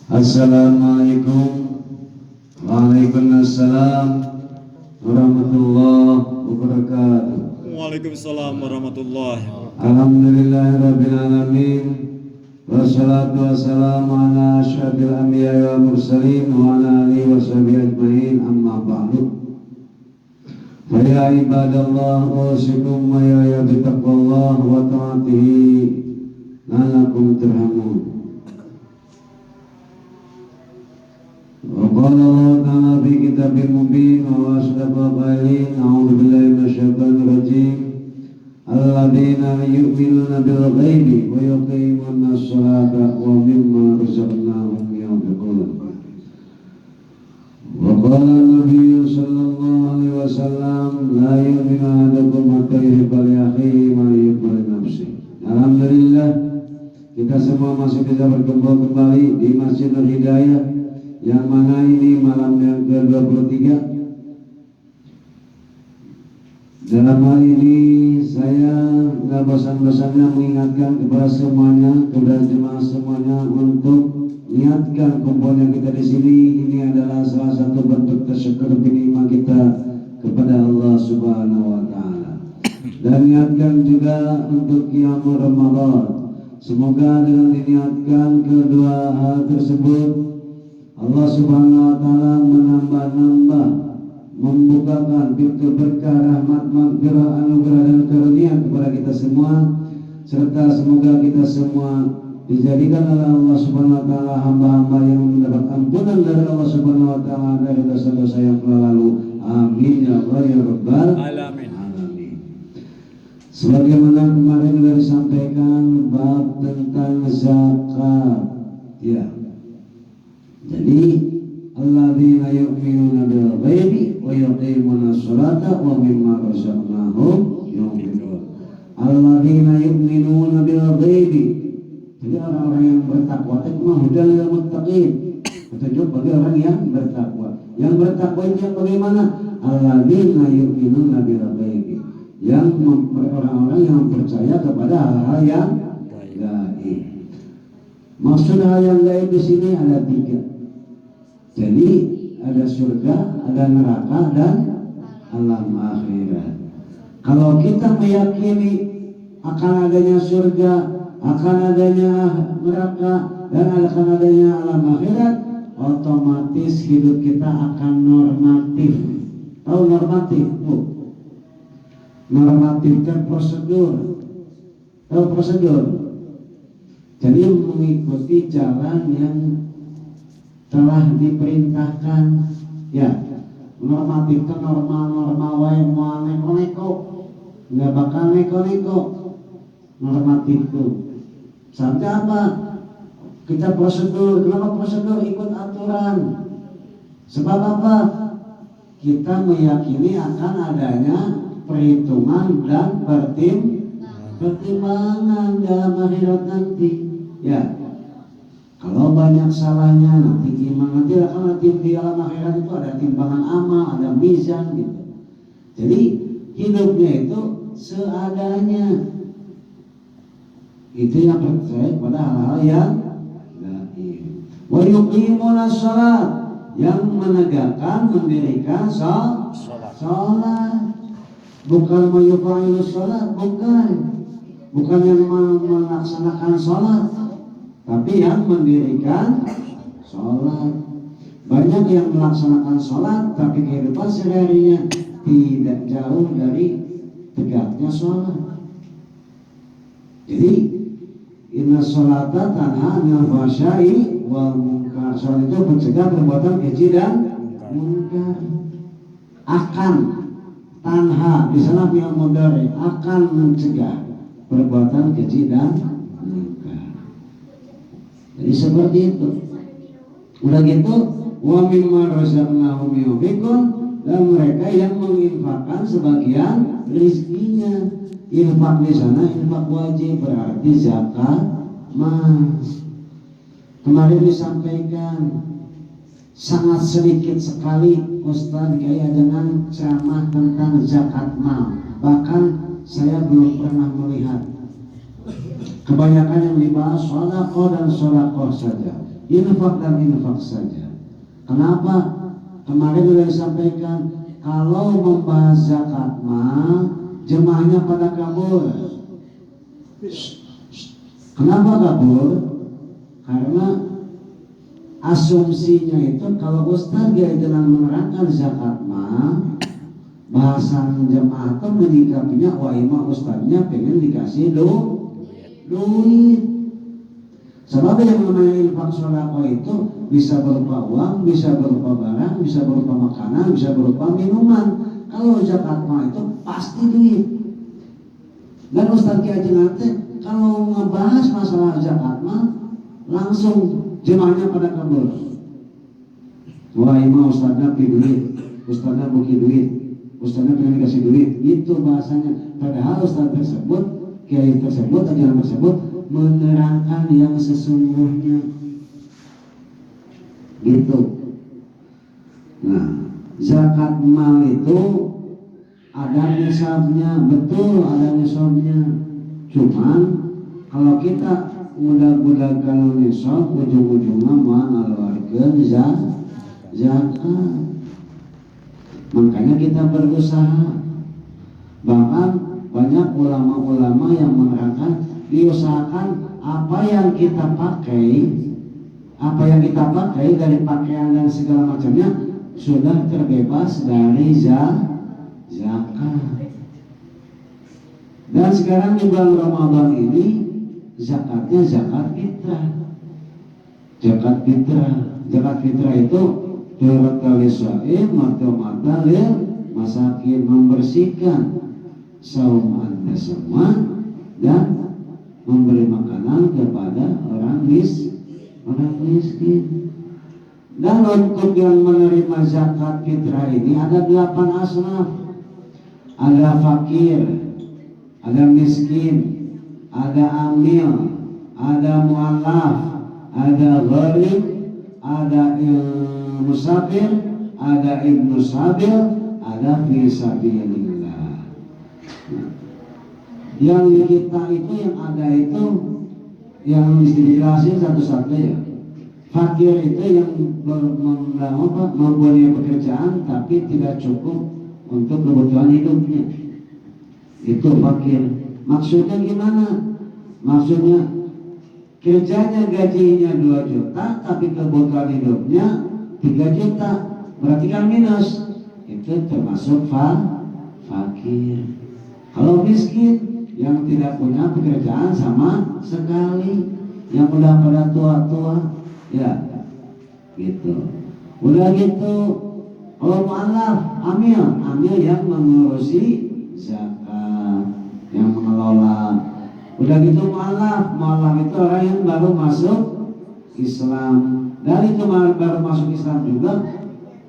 Assalamualaikum Waalaikumsalam warahmatullahi wabarakatuh. Waalaikumsalam warahmatullahi wabarakatuh. Alhamdulillahirabbil alamin. Wassalatu wassalamu ala asyrafil anbiya'i wal mursalin wa ala alihi washabihi ajmain, amma ba'du. Fa ya ibadallah usikum wa ya bittaqwallah wa ta'atihi la'allakum turhamun. وقال الله تعالى في كتابه المبين وأصدق القائلين أعوذ بالله من الشيطان الرجيم الذين يؤمنون بالغيب ويقيمون الصلاة ومما رزقناهم ينفقون. وقال النبي صلى الله عليه وسلم لا يؤمن أحدكم حتى يحب لأخيه ما يحب لنفسه. Alhamdulillah, kita semua masih bisa berkumpul kembali di Masjid Nur Hidayah, yang mana ini malam yang ke-23. Dalam hal ini saya nggak bosan-bosannya mengingatkan kepada semuanya, kepada jemaah semuanya, untuk niatkan kumpulnya kita di sini. Ini adalah salah satu bentuk tasyukur nikmat kita kepada Allah Subhanahu wa taala. Dan niatkan juga untuk qiyamul Ramadan. Semoga dengan diniatkan kedua hal tersebut Allah Subhanahu wa taala menambah-nambah, membukakan pintu berkah, rahmat, maghfirah, anugerah dan karunia kepada kita semua, serta semoga kita semua dijadikan oleh Allah Subhanahu wa taala hamba-hamba yang mendapat ampunan dari Allah Subhanahu wa taala dari dosa-dosa yang telah lalu. Amin ya Allah ya rabbal alamin. Sebagaimana kemarin sudah disampaikan bab tentang zakat, ya. Jadi alladzina yu'minuna bil ghaibi wa yuqimuna sholata wa mimma razaqnahum yunfiqun. Alladzina yu'minuna bil ghaibi, jadi orang-orang yang bertakwa itu hudal lil muttaqin, petunjuk bagi orang yang bertakwa. Yang bertakwa itu bagaimana? Alladzina yu'minuna bil ghaibi, yang orang-orang yang percaya kepada hal-hal yang gaib. Maksud hal yang gaib di sini ada 3. Jadi ada surga, ada neraka, dan alam akhirat. Kalau kita meyakini akan adanya surga, akan adanya neraka, dan akan adanya alam akhirat, otomatis hidup kita akan normatif. Tahu normatif? Normatif kan prosedur. Tahu prosedur? Jadi mengikuti jalan yang telah diperintahkan, ya. Normatif itu normal-normal wae, mau neko-neko nggak bakal neko-neko. Normatif itu sampai apa? Kita prosedur. Kenapa prosedur? Ikut aturan. Sebab apa? Kita meyakini akan adanya perhitungan dan pertimbangan dalam akhirat nanti, ya. Kalau banyak salahnya nanti gimana? Nanti di alam akhirat itu ada timbangan amal, ada mizan gitu. Jadi hidupnya itu seadanya. Itu yang percaya pada hal-hal yang gaib. Wa yuqimuna shalat, yang menegakkan, mendirikan salat. Bukan mayuqailu shalat, bukan yang melaksanakan salat, tapi yang mendirikan sholat. Banyak yang melaksanakan sholat, tapi kehidupan sehari-harinya tidak jauh dari tegaknya sholat. Jadi inna sholata tanha 'anil fahsya'i wal munkar. Sholat itu mencegah perbuatan keji dan munkar. Akan tanha di sana fi'il mudhari, akan mencegah perbuatan keji dan munkar. Jadi seperti itu. Udah gitu, wa mimma razaqnahum yunfiqun, dan mereka yang menginfakkan sebagian rezekinya. Infak di sana infak wajib, berarti zakat. Kemarin disampaikan sangat sedikit sekali Ustaz kaya dengan ceramah tentang zakat mal. Bahkan saya belum pernah melihat Kebanyakan yang dibahas sodaqah dan sodaqah saja, infak dan infak saja. Kenapa? Kemarin sudah disampaikan, kalau membahas zakat mah jemaahnya pada kabur. Kenapa kabur? Karena asumsinya itu kalau Ustaz dia dalam menerangkan zakat mah bahasa jemaah itu menyikapinya wah imam Ustaznya pengen dikasih duit. Sebab yang namanya infak sodaqah itu bisa berupa uang, bisa berupa barang, bisa berupa makanan, bisa berupa minuman. Kalau zakat mah itu pasti duit. Dan Ustaz Ki Haji nanti kalau ngebahas masalah zakat mah langsung jemaahnya pada kabur. Wah imam Ustaznya pi duit, Ustaznya buki duit, Ustaznya pengen dikasih duit. Itu bahasanya. Padahal Ustaz tersebut, kiai tersebut, ajaran tersebut menerangkan yang sesungguhnya gitu. Nah, zakat mal itu ada nisabnya, betul ada nisabnya. Cuman kalau kita mudah-mudahan kalau nisab ujung-ujungnya mengeluarkan zakat. Makanya kita berusaha. Bahkan banyak ulama-ulama yang menerangkan diusahakan apa yang kita pakai dari pakaian dan segala macamnya sudah terbebas dari zakat. Dan sekarang di bulan Ramadan ini zakatnya zakat fitrah. Zakat fitrah itu turut lisaim mata lil masakin, membersihkan saum Anda semua dan memberi makanan kepada orang miskin. Dan untuk yang menerima zakat fitrah ini ada 8 asnaf. Ada fakir, ada miskin, ada amil, ada mu'allaf, ada gharib, ada musafir, ada ibnu sabil, ada fi sabilillah. Yang di kita itu yang ada itu yang dijelasin satu-satu ya. Fakir itu yang mempunyai pekerjaan tapi tidak cukup untuk kebutuhan hidupnya. Itu fakir. Maksudnya gimana? Maksudnya kerjanya gajinya 2 juta tapi kebutuhan hidupnya 3 juta. Berarti kan minus. Itu termasuk fakir. Kalau miskin yang tidak punya pekerjaan sama sekali, yang udah pada tua-tua, ya gitu. Udah gitu, kalau mu'allaf, amil yang mengurusi zakat, yang mengelola. Udah gitu mu'allaf itu orang yang baru masuk Islam. Dari itu baru masuk Islam juga,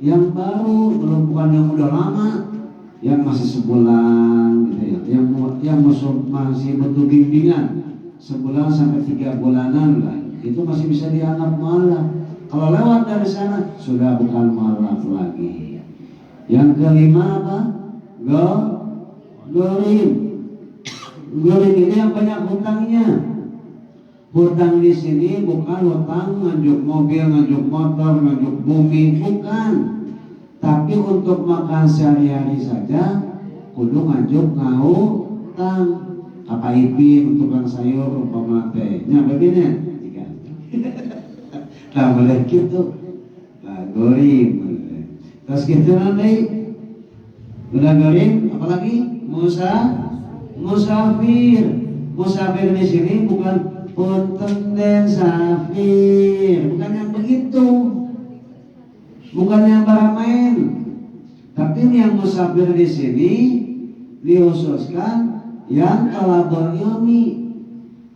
yang baru, belum bukan yang udah lama, yang masih sebulan gitu ya, yang masih butuh bimbingan sebulan sampai 3 bulanan lah, itu masih bisa dianggap mu'allaf. Kalau lewat dari sana sudah bukan mu'allaf lagi. Yang kelima apa? Gharib ini yang banyak hutangnya. Hutang di sini bukan hutang nganjuk mobil, nganjuk motor, nganjuk bumi, bukan. Tapi untuk makan sehari-hari saja kudu nganjuk ngahutang. Apa ipin untuk tukang sayur umpama teh nya begini jika nah boleh gitu. Nah goreng terus gitu nanti udah goreng apalagi musafir di sini bukan punten den safir, bukan yang begitu. Bukan yang barang main, tapi yang musafir di sini dikhususkan yang talabul ilmi.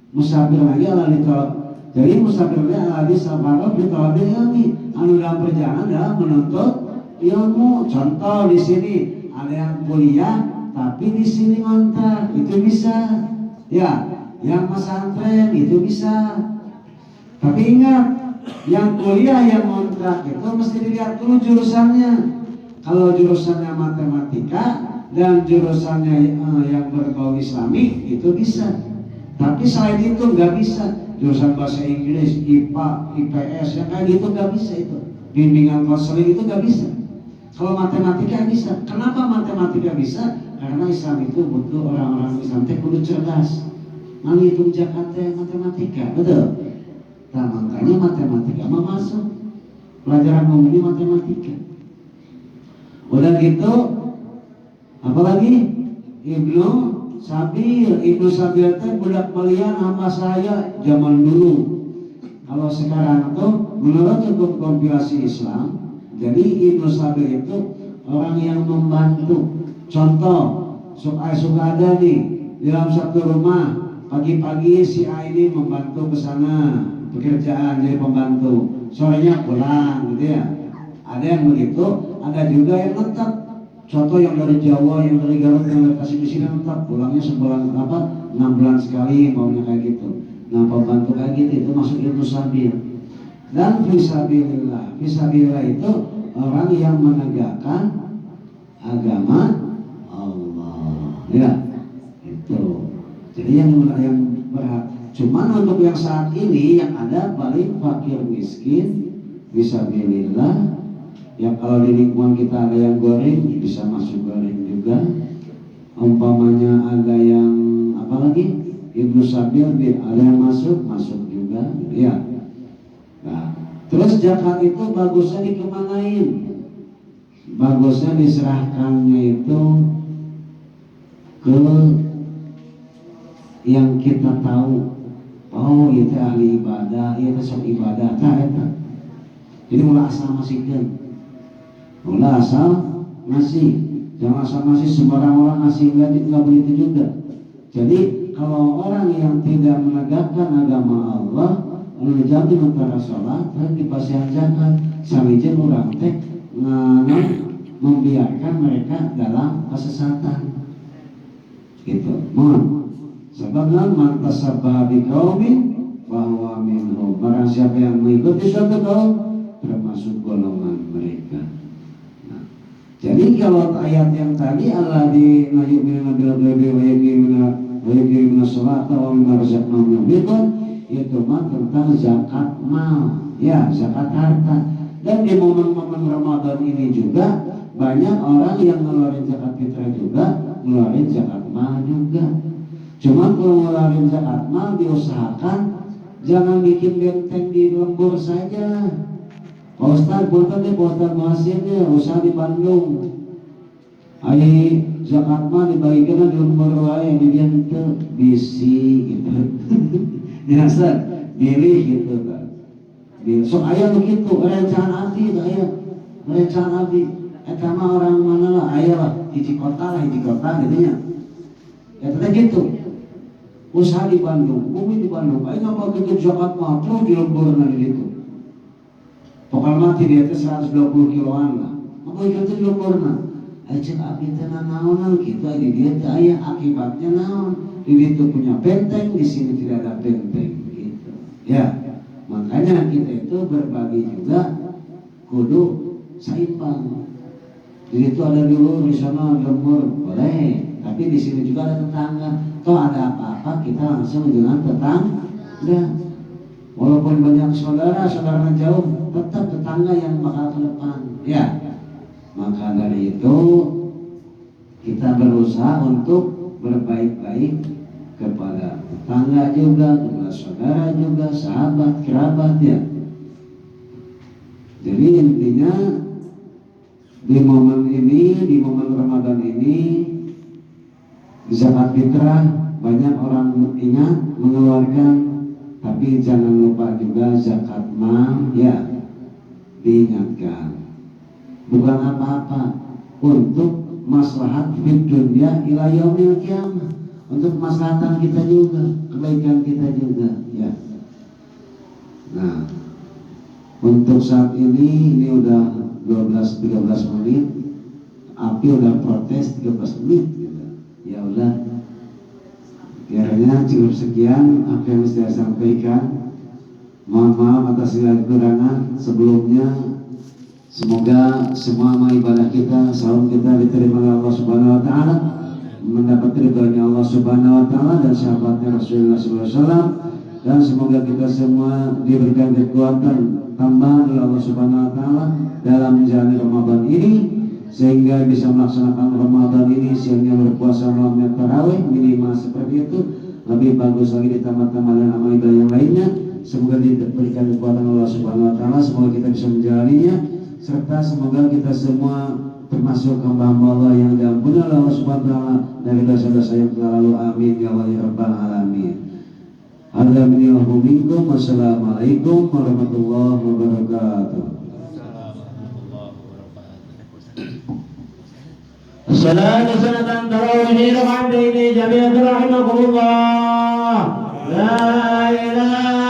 Musafir lagi ala ditolak. Jadi musafirnya ala disafaro ditolabul ilmi. Anu dalam perjalanan adalah menuntut ilmu. Contoh di sini ada yang kuliah, tapi di sini ngontrak, itu bisa. Ya, yang pesantren itu bisa. Tapi ingat. Yang kuliah yang kontrak itu mesti dilihat dulu jurusannya. Kalau jurusannya matematika dan jurusannya yang berbau Islami itu bisa. Tapi selain itu nggak bisa. Jurusan bahasa Inggris, IPA, IPS, yang kayak gitu nggak bisa itu. Bimbingan konseling itu nggak bisa. Kalau matematika bisa. Kenapa matematika bisa? Karena Islam itu butuh orang-orang Islam teh kudu cerdas. Menghitung Jakarta matematika, betul. Nah makanya matematika mah masuk. Pelajaran umum ini matematika. Udah gitu, apalagi Ibnu Sabil teh budak belian hamba saya zaman dulu. Kalau sekarang tuh menurut hukum kompilasi Islam, jadi Ibnu Sabil itu orang yang membantu. Contoh, suka ada nih di dalam satu rumah, pagi-pagi si A ini membantu ke sana pekerjaan jadi pembantu, sorenya pulang gitu ya. Ada yang begitu, ada juga yang tetap. Contoh yang dari Jawa, yang dari Garut, yang dari Tasik di sini tetap pulangnya sebulan 6 bulan sekali maunya kayak gitu. Nah pembantu kayak gitu itu masuk Ibnu Sabil. Dan fisabilillah itu orang yang menegakkan agama Allah, ya itu. Jadi yang berat. Cuman untuk yang saat ini yang ada paling fakir miskin, fisabilillah. Ya kalau di lingkungan kita ada yang goreng, bisa masuk goreng juga. Umpamanya ada yang apalagi Ibnu Sabil, ada yang masuk juga, ya. Nah, terus zakat itu bagusnya dikemanain? Bagusnya diserahkannya itu ke yang kita tahu. Oh, itu ahli ibadah, itu sok ibadah, Jadi mulai asal masihkan. Mulai asal ngasih, jangan asal ngasih sembarang orang ngasih, nggak begitu juga. Jadi kalau orang yang tidak menegakkan agama Allah, menjadi antara sholat dan dipasihan zakat, samijen orang teh membiarkan mereka dalam kesesatan. Gitu. Mohon. Sebabnya man tasabbaha biqaumin bahwa minhum. Barang siapa yang mengikuti suatu kaum termasuk golongan mereka. Jadi kalau ayat yang tadi alladzina yu'minuna bil ghaibi wa yuqimuna sholata wa mimma razaqnahum yunfiqun, itu mah tentang zakat mal, ya zakat harta. Dan di momen-momen Ramadan ini juga banyak orang yang ngeluarin zakat fitrah juga, ngeluarin zakat mal juga. Cuma kalau ngeluarin zakat mal diusahakan jangan bikin benteng di lembur saja. Pak Ustadz, bukan deh Pak Ustadz hasilnya usaha di Bandung. Ayo zakat mah dibagikan di lembur wae di dieu teu bisi gitu. Biasa pilih gitu kan. So aya begitu rencana abdi aya. Rencana abdi eta mah orang mana lah aya lah hiji kota gitu nya. Ya teh gitu. Usaha di Bandung, bumi di Bandung. Ayo ngapa bikin zakat mah terus di lemburna di ditu. Pokoknya mati dia itu 120 kiloan lah. Apa itu di lemburna? Cek abdi teh naon gitu di dia teh aya akibatnya naon. Di situ punya benteng, di sini tidak ada benteng gitu. Ya. Makanya kita itu berbagi juga kudu seimbang. Di situ ada dulu di sana lembur boleh, tapi di sini juga ada tetangga. Toh ada apa-apa kita langsung dengan tetangga. Walaupun banyak saudara jauh, tetap tetangga yang bakal ke depan. Ya, maka dari itu kita berusaha untuk berbaik-baik kepada tetangga juga, kepada saudara juga, sahabat, kerabat ya. Jadi intinya di momen ini, di momen Ramadan ini, zakat fitrah banyak orang ingat mengeluarkan. Tapi jangan lupa juga zakat mal ya diingatkan. Bukan apa-apa, untuk maslahat fid dunya ila yaumil qiyamah, untuk kemaslahatan kita juga, kebaikan kita juga ya. Nah, untuk saat ini udah 12-13 menit. Api udah protes 13 menit gitu. Ya udah. Kiranya cukup sekian apa yang saya sampaikan. Mohon maaf atas segala kekurangan sebelumnya. Semoga semua amal ibadah kita, saum kita diterima oleh Allah Subhanahu wa taala. mendapat ridhonya Allah Subhanahu wa taala dan sahabatnya Rasulullah sallallahu alaihi wasallam, dan semoga kita semua diberikan kekuatan tambahan oleh Allah Subhanahu wa taala dalam menjalani Ramadan ini sehingga bisa melaksanakan Ramadan ini siangnya berpuasa malamnya tarawih minimal seperti itu, lebih bagus lagi ditambah dengan amal ibadah yang lainnya. Semoga diberikan kekuatan Allah Subhanahu wa taala, semoga kita bisa menjalaninya, serta semoga kita semua termasuk hamba-hamba Allah yang diampuni oleh Allah Subhanahu wa taala dari dosa-dosa yang telah lalu. Amin ya Allah ya rabbal alamin. Wassalamualaikum warahmatullahi wabarakatuh. الصلاة سنة تراويح ركعتين جميعا رحمكم الله. لا إله